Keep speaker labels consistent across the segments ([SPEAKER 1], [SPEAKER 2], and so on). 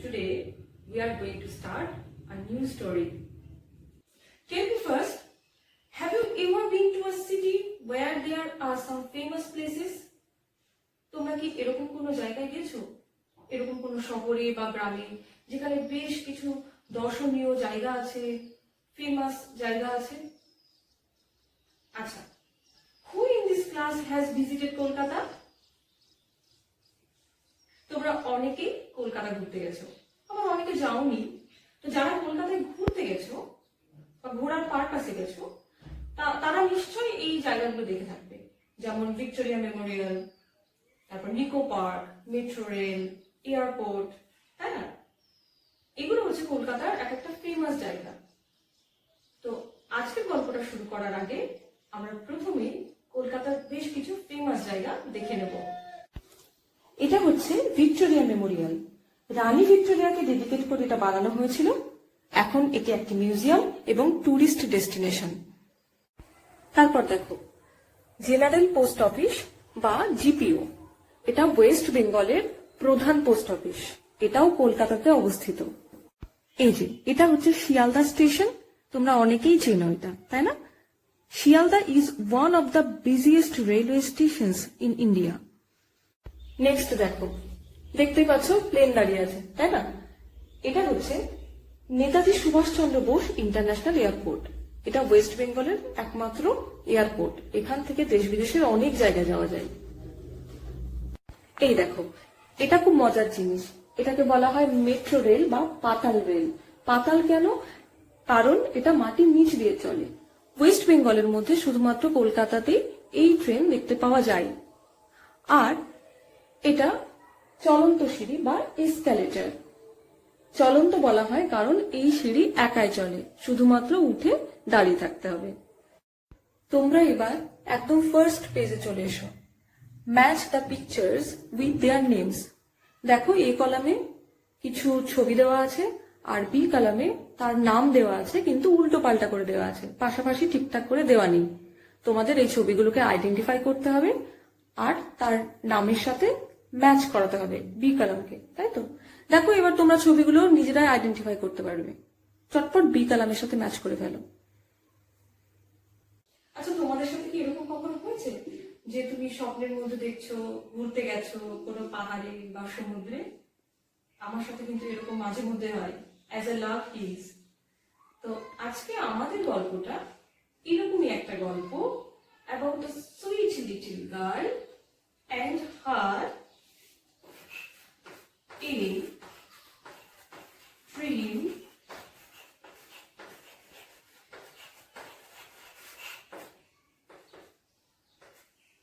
[SPEAKER 1] today we are going to start a new story. Tell me first, have you ever been to a city where there are some famous places? তোমরা কি এরকম কোনো জায়গায় গেছো, এরকম কোনো শহরে বা গ্রামে যেখানে বেশ কিছু দর্শনীয় জায়গা আছে, ফেমাস জায়গা আছে? আচ্ছা, who in this class has visited Kolkata? তোমরা অনেকেই কলকাতা ঘুরতে গেছো, আবার অনেকে যাওনি। তো যারা কলকাতায় ঘুরতে গেছো বা ঘোরার পারপাসে গেছো, তারা নিশ্চয়ই এই জায়গাগুলো দেখে থাকবে, যেমন ভিক্টোরিয়া মেমোরিয়াল, তারপর Nicco Park, metro rail, airport, তাই না? এগুলো হচ্ছে কলকাতার এক একটা ফেমাস জায়গা। তো আজকের গল্পটা শুরু করার আগে আমরা প্রথমেই কলকাতার বেশ কিছু ফেমাস জায়গা দেখে নেব। এটা হচ্ছে ভিক্টোরিয়া মেমোরিয়াল। রানী ভিক্টোরিয়াকে ডেডিকেট করে এটা বানানো হয়েছিল। এখন এটি একটি মিউজিয়াম এবং ট্যুরিস্ট ডেস্টিনেশন। তারপর দেখো জেনারেল পোস্ট অফিস বা জিপিও, এটা ওয়েস্ট বেঙ্গলের প্রধান পোস্ট অফিস, এটাও কলকাতাতে অবস্থিত। এই যে এটা হচ্ছে শিয়ালদা স্টেশন, তোমরা অনেকেই চেনো এটা, তাই না? Sealdah is one of the busiest railway stations in India. Next দেখো, দেখতেই পাচ্ছ প্লেন দাঁড়িয়ে আছে, তাই না? এটা হচ্ছে নেতাজি সুভাষচন্দ্র বোস ইন্টারন্যাশনাল এয়ারপোর্ট। এটা ওয়েস্ট বেঙ্গলের একমাত্র এয়ারপোর্ট, এখান থেকে দেশ বিদেশের অনেক জায়গায় যাওয়া যায়। এই দেখো, এটা খুব মজার জিনিস, এটাকে বলা হয় মেট্রো রেল বা পাতাল রেল। পাতাল কেন? কারণ এটা মাটির নিচ দিয়ে চলে। ওয়েস্ট বেঙ্গলের মধ্যে শুধুমাত্র কলকাতাতেই এই ট্রেন দেখতে পাওয়া যায়। আর এটা চলন্ত সিঁড়ি বা এসক্যালেটর। চলন্ত বলা হয় কারণ এই সিঁড়ি একাই চলে, শুধুমাত্র উঠে দাঁড়িয়ে থাকতে হবে। তোমরা এবার একদম ফার্স্ট পেজে চলে এসো। Match the pictures with their names. দেখো এই কলামে কিছু ছবি দেওয়া আছে, আর বি কলামে তার নাম দেওয়া আছে, কিন্তু উল্টো পাল্টা করে দেওয়া আছে, পাশাপাশি ঠিকঠাক করে দেওয়া নেই। তোমাদের এই ছবিগুলোকে আইডেন্টিফাই করতে হবে আর তার নামের সাথে ম্যাচ করাতে হবে বি কলামকে, তাই তো? দেখো এবার তোমরা ছবিগুলো নিজেরাই আইডেন্টিফাই করতে পারবে। চটপট বি কলামের সাথে ম্যাচ করে ফেলো। আচ্ছা, তোমাদের সাথে কি এরকম কখনো হয়েছে যে তুমি স্বপ্নের মধ্যে দেখছো ঘুরতে গেছো কোনো পাহাড়ে বা সমুদ্রে? আমার সাথে কিন্তু এরকম মাঝে মধ্যে হয়, অ্যাজ এ লাভ ইজ। তো আজকে আমাদের গল্পটা এরকমই একটা গল্প, about a sweet little girl and her a dream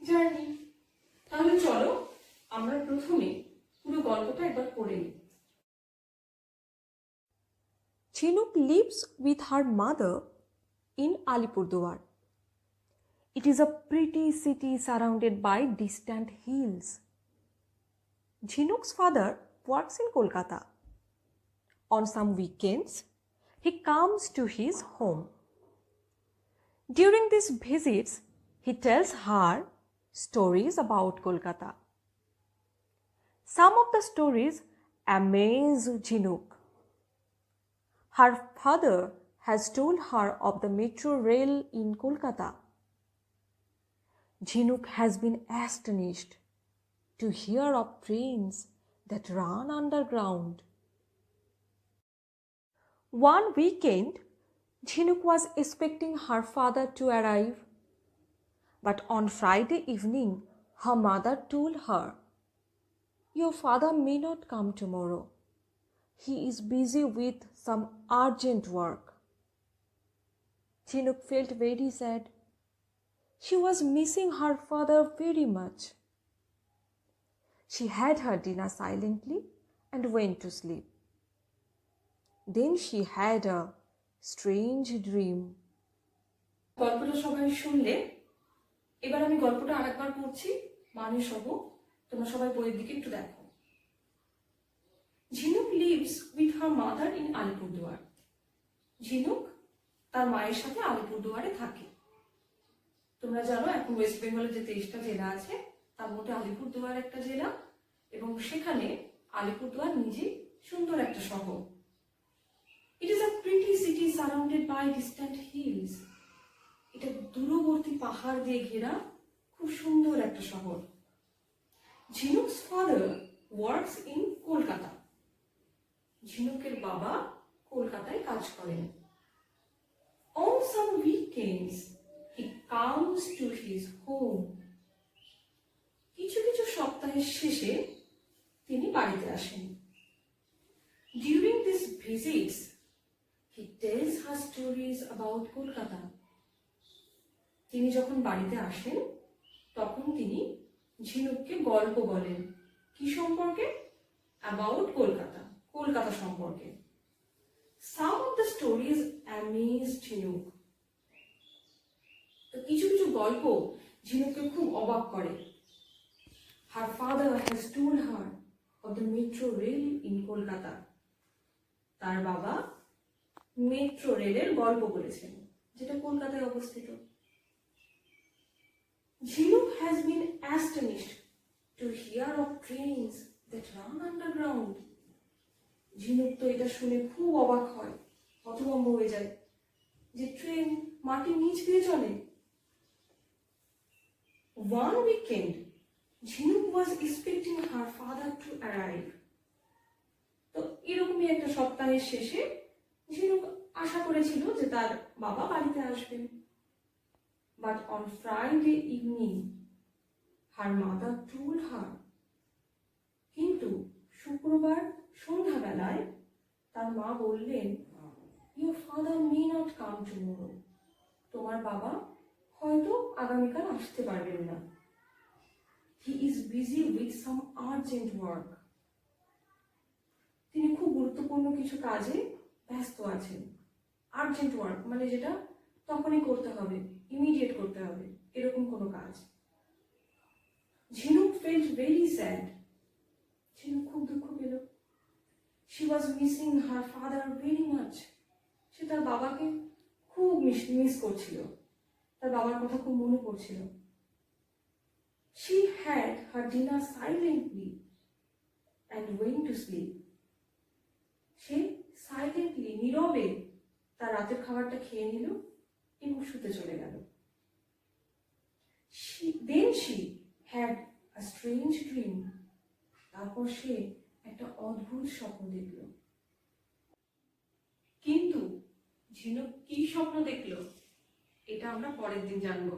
[SPEAKER 1] journey. তাহলে চলো আমরা প্রথমে পুরো গল্পটা একবার পড়ে নিই।
[SPEAKER 2] Chinook lives with her mother in Alipurduar. It is a pretty city surrounded by distant hills. Chinook's father works in Kolkata. On some weekends, he comes to his home. During these visits, he tells her stories about Kolkata. Some of the stories amaze Chinook. Her father has told her of the metro rail in Kolkata. Chinook has been astonished to hear of trains that run underground. One weekend, Chinook was expecting her father to arrive, but on Friday evening, her mother told her, "Your father may not come tomorrow. He is busy with some urgent work." Chinook felt very sad. She was missing her father very much. She had her dinner silently and went to sleep. Then she had a strange dream.
[SPEAKER 1] গল্পটা সবাই শুনলে, এবার আমি গল্পটা আরেকবার পড়ছি মানে সহ, তোমরা সবাই বইয়ের দিকে একটু দেখো। ঝিনুক lives with her mother in Alipurduar. ঝিনুক তার মায়ের সাথে আলিপুরদুয়ারে থাকে। তোমরা জানো এখন ওয়েস্ট বেঙ্গলের যে 23টা জেলা আছে তার মধ্যে আলিপুরদুয়ার একটা জেলা, এবং সেখানে আলিপুরদুয়ার নিজে সুন্দর একটা শহর। It is a pretty city surrounded by distant hills. এটা দূরবর্তী পাহাড় দিয়ে ঘেরা খুব সুন্দর একটা শহর। ঝিনুক's father works in কলকাতা। ঝিনুকের বাবা কলকাতায় কাজ করেন। On some weekends he comes to his home. কিছু কিছু সপ্তাহের শেষে তিনি বাড়িতে আসেন। During these visits he tells her stories about Kolkata. তিনি যখন বাড়িতে আসেন তখন তিনি ঝিনুককে গল্প বলেন। কি সম্পর্কে? অ্যাবাউট কলকাতা, কলকাতা সম্পর্কে। Some of the stories amaze ঝিনুক। তো কিছু কিছু গল্প ঝিনুককে খুব অবাক করে। Her father has told her of the metro rail in Kolkata. তার বাবা মেট্রো রেলের গল্প বলেছেন, যেটা কলকাতায় অবস্থিত। Jhinuk has been astonished to hear of trains that run underground. ঝিনুক তো এটা শুনে খুব অবাক হয়, হতভম্ব হয়ে যায় যে ট্রেন মাটির নিচ দিয়ে চলে। One weekend, Jhinuk was expecting her father to arrive. তো এরকমই একটা সপ্তাহের শেষে ঝিনুক আশা করেছিল যে তার বাবা বাড়িতে আসবেন। But on Friday evening, her mother told her. কিন্তু শুক্রবার সন্ধ্যাবেলায় তার মা বললেন, Your father may not come tomorrow. তোমার বাবা হয়তো আগামীকাল আসতে পারবেন না। He is busy with some urgent work. তিনি খুব গুরুত্বপূর্ণ কিছু কাজে ব্যস্ত আছেন। আর্জেন্ট ওয়ার্ক মানে যেটা তখনই করতে হবে, ইমিডিয়েট করতে হবে, এরকম কোনো কাজ। ঝিনুক ফেল্ট ভেরি স্যাড। ঝিনুক খুব দুঃখ পেল। She was missing her father very much. সে তার বাবাকে খুব মিস করছিল, তার বাবার কথা খুব মনে পড়ছিল। She had her dinner silently and went to sleep. Say silently, নীরবে তার রাতের খাবারটা খেয়ে নিল এবং শুতে চলে গেল। Then she had a strange dream. তারপর সে একটা অদ্ভুত স্বপ্ন দেখল। কিন্তু ঝিনুক কি স্বপ্ন দেখলো এটা আমরা পরের দিন জানবো।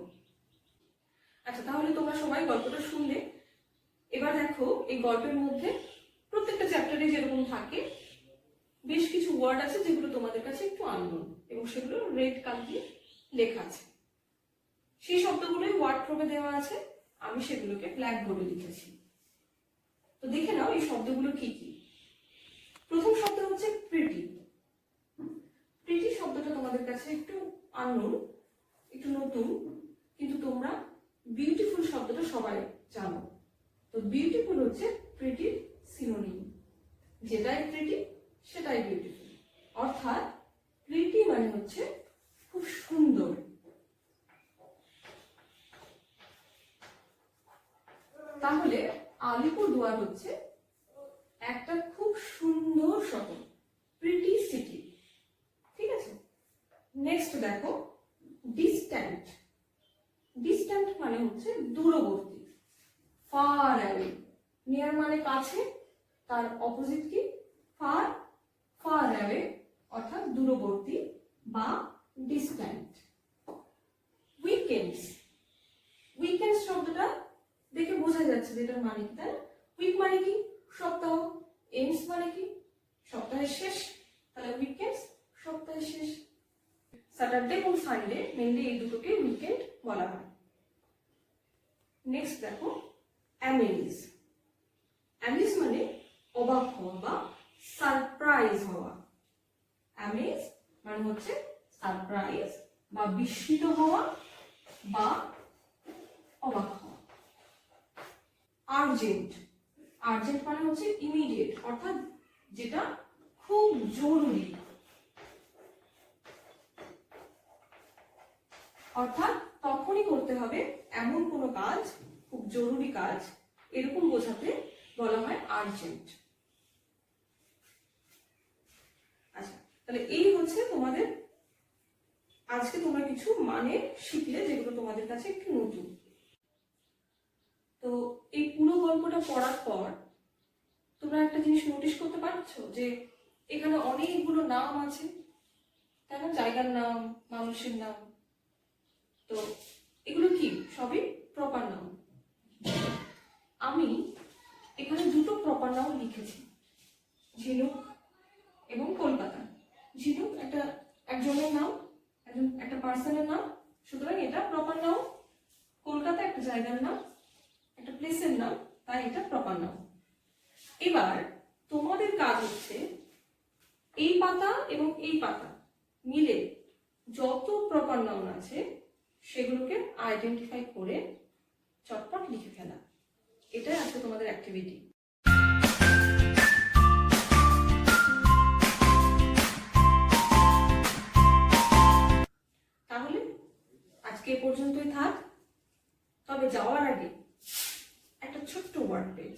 [SPEAKER 1] আচ্ছা, তাহলে তোমরা সবাই গল্পটা শুনলে। এবার দেখো, এই গল্পের মধ্যে প্রত্যেকটা চ্যাপ্টারে যেরকম থাকে বেশ কিছু ওয়ার্ড আছে যেগুলো তোমাদের কাছে একটু আননোন এবং সেগুলো রেড কালার দিয়ে লেখা আছে। সেই শব্দগুলোই ওয়ার্ড প্রবে দেওয়া আছে, আমি সেগুলোকে ব্ল্যাক বোর্ডে লিখেছি। তো দেখে নাও এই শব্দগুলো কি কি। প্রথম শব্দ হচ্ছে প্রিটি। প্রিটি শব্দটা তোমাদের কাছে একটু আননোন, একটু নতুন, কিন্তু তোমরা বিউটিফুল শব্দটা সবাই জানো। তো বিউটিফুল হচ্ছে প্রিটির সিনোনিম। যেটাই প্রিটি সেটাই বিউটিফুল। অর্থাৎ প্রিটি মানে হচ্ছে খুব সুন্দর। তাহলে আলিপুরদুয়ার হচ্ছে একটা খুব সুন্দর শহর, প্রিটি সিটি। ঠিক আছে, নেক্সট দেখো ডিস্ট্যান্ট। ডিস্ট্যান্ট মানে হচ্ছে দূরবর্তী, ফার অ্যাওয়ে। নিয়ার মানে কাছে, তার অপোজিট কি? ফার, ফার অ্যাওয়ে অর্থাৎ দূরবর্তী বা ডিস্ট্যান্ট। উইকেন্ডস। উইকেন্ডস শব্দটা দেখে বোঝা যাচ্ছে যে এটার মানে কি, তাই না? উইক মানে কি? সপ্তাহ। এন্ডস মানে কি? সপ্তাহের শেষ। তাহলে উইকেন্ডস সপ্তাহের শেষ। স্যাটারডে এবং সানডে মেনলি এই দুটোকে উইকেন্ড বলা হয়। নেক্সট দেখো অ্যামেজ। অ্যামেজ মানে অবাক হওয়া বা সারপ্রাইজ হওয়া। অ্যামেজ মানে হচ্ছে সারপ্রাইজ বা বিস্মিত হওয়া বা অবাক হওয়া। আর্জেন্ট। আর্জেন্ট মানে হচ্ছে ইমিডিয়েট, অর্থাৎ যেটা খুব জরুরি, অর্থাৎ তখনই করতে হবে এমন কোনো কাজ, খুব জরুরি কাজ, এরকম বোঝাতে বলা হয় আর্জেন্ট। তাহলে এই হচ্ছে তোমাদের আজকে তোমরা কিছু মানে শিখলে যেগুলো তোমাদের কাছে একটু নতুন। তো এই পুরো গল্পটা পড়ার পর তোমরা একটা জিনিস নোটিশ করতে পারছো যে এখানে অনেকগুলো নাম আছে, তাই না? জায়গার নাম, মানুষের নাম। তো এগুলো কি? সবই প্রপার নাউন। আমি এখানে দুটো প্রপার নাউন লিখেছি, ঝিনুক এবং কলকাতা। ঝিনুক একজনের নাম, একটা পার্সনের নাম, সুতরাং এটা প্রপার নাউন। কলকাতা একটা জায়গার নাম, একটা প্লেসের নাম, তাই এটা প্রপার নাউন। এবার তোমাদের কাজ হচ্ছে এই পাতা এবং এই পাতা মিলে যত প্রপার নাউন আছে সেগুলোকে আইডেন্টিফাই করে চটপট লিখে ফেলা। এটাই আজকে তোমাদের অ্যাক্টিভিটি। তাহলে আজকে এ পর্যন্তই থাক। তবে যাওয়ার আগে একটা ছোট্ট ওয়ার্ড পেজ